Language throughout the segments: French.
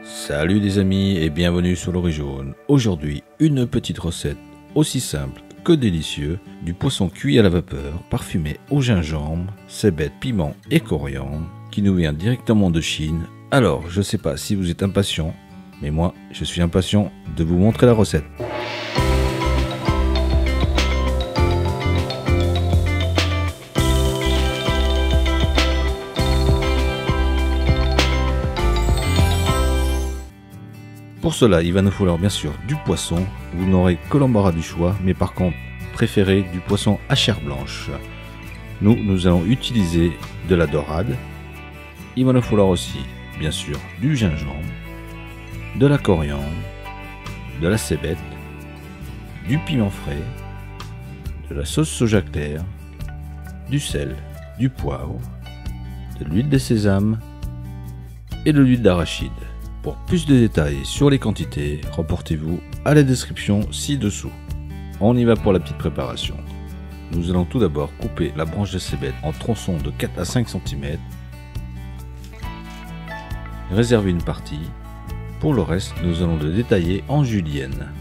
Salut les amis et bienvenue sur l'Origine Jaune. Aujourd'hui, une petite recette aussi simple que délicieuse du poisson cuit à la vapeur, parfumé au gingembre, cébette, piment et coriandre qui nous vient directement de Chine. Alors, je sais pas si vous êtes impatient, mais moi, je suis impatient de vous montrer la recette. Pour cela, il va nous falloir bien sûr du poisson. Vous n'aurez que l'embarras du choix, mais par contre, préférez du poisson à chair blanche. Nous allons utiliser de la dorade. Il va nous falloir aussi, bien sûr, du gingembre, de la coriandre, de la cébette, du piment frais, de la sauce soja claire, du sel, du poivre, de l'huile de sésame et de l'huile d'arachide. Pour plus de détails sur les quantités, reportez-vous à la description ci-dessous. On y va pour la petite préparation. Nous allons tout d'abord couper la branche de cébette en tronçons de 4 à 5 cm. Réserver une partie. Pour le reste, nous allons le détailler en julienne.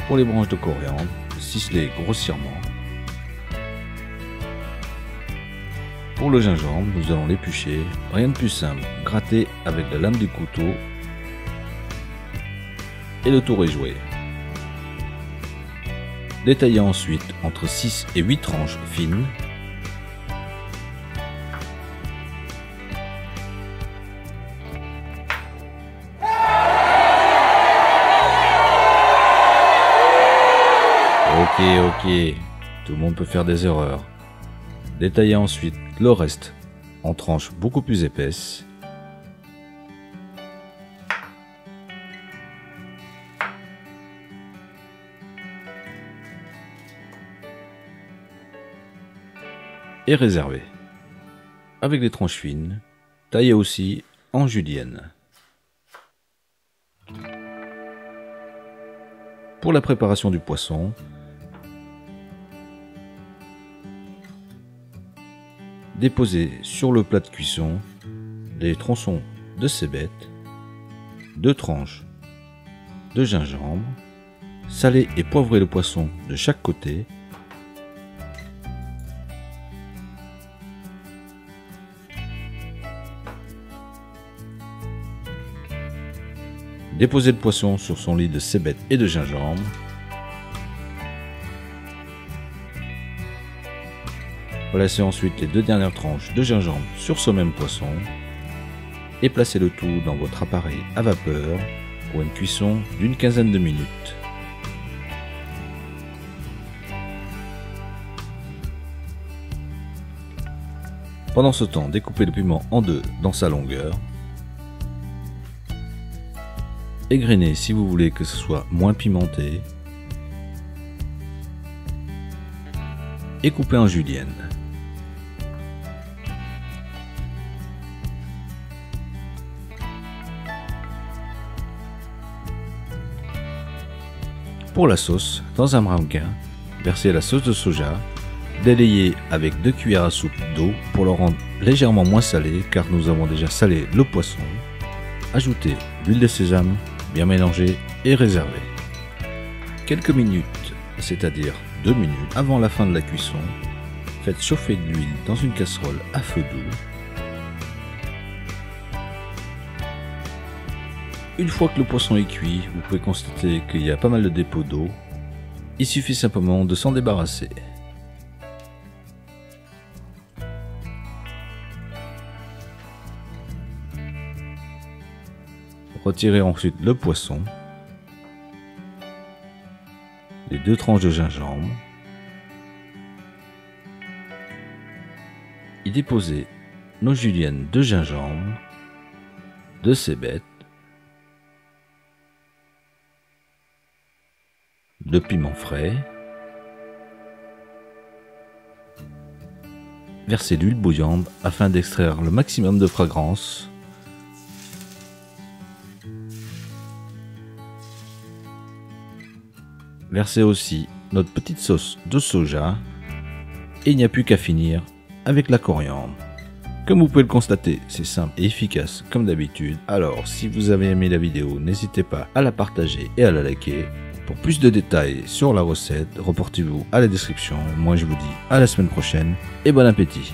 Pour les branches de coriandre, ciseler grossièrement. Pour le gingembre, nous allons l'éplucher, rien de plus simple, gratter avec la lame du couteau et le tout réjouir. Détailler ensuite entre 6 et 8 tranches fines. Ok, tout le monde peut faire des erreurs. Détailler ensuite le reste en tranches beaucoup plus épaisses. Et réserver. Avec des tranches fines, taillées aussi en julienne. Pour la préparation du poisson, déposez sur le plat de cuisson des tronçons de cébette, 2 tranches de gingembre, salez et poivrez le poisson de chaque côté. Déposez le poisson sur son lit de cébette et de gingembre. Placez ensuite les 2 dernières tranches de gingembre sur ce même poisson et placez le tout dans votre appareil à vapeur pour une cuisson d'une quinzaine de minutes. Pendant ce temps, découpez le piment en deux dans sa longueur. Égrenez si vous voulez que ce soit moins pimenté. Et coupez en julienne. Pour la sauce, dans un ramequin, versez la sauce de soja, délayez avec 2 cuillères à soupe d'eau pour le rendre légèrement moins salé car nous avons déjà salé le poisson. Ajoutez l'huile de sésame, bien mélangée et réservée. Quelques minutes, c'est-à-dire 2 minutes avant la fin de la cuisson, faites chauffer de l'huile dans une casserole à feu doux. Une fois que le poisson est cuit, vous pouvez constater qu'il y a pas mal de dépôts d'eau. Il suffit simplement de s'en débarrasser. Retirez ensuite le poisson, les 2 tranches de gingembre, y déposez nos juliennes de gingembre, de cébette, de piment frais, versez l'huile bouillante afin d'extraire le maximum de fragrance. Versez aussi notre petite sauce de soja et il n'y a plus qu'à finir avec la coriandre Comme vous pouvez le constater, c'est simple et efficace comme d'habitude. Alors, si vous avez aimé la vidéo, n'hésitez pas à la partager et à la liker. Pour plus de détails sur la recette, reportez-vous à la description. Moi, je vous dis à la semaine prochaine et bon appétit.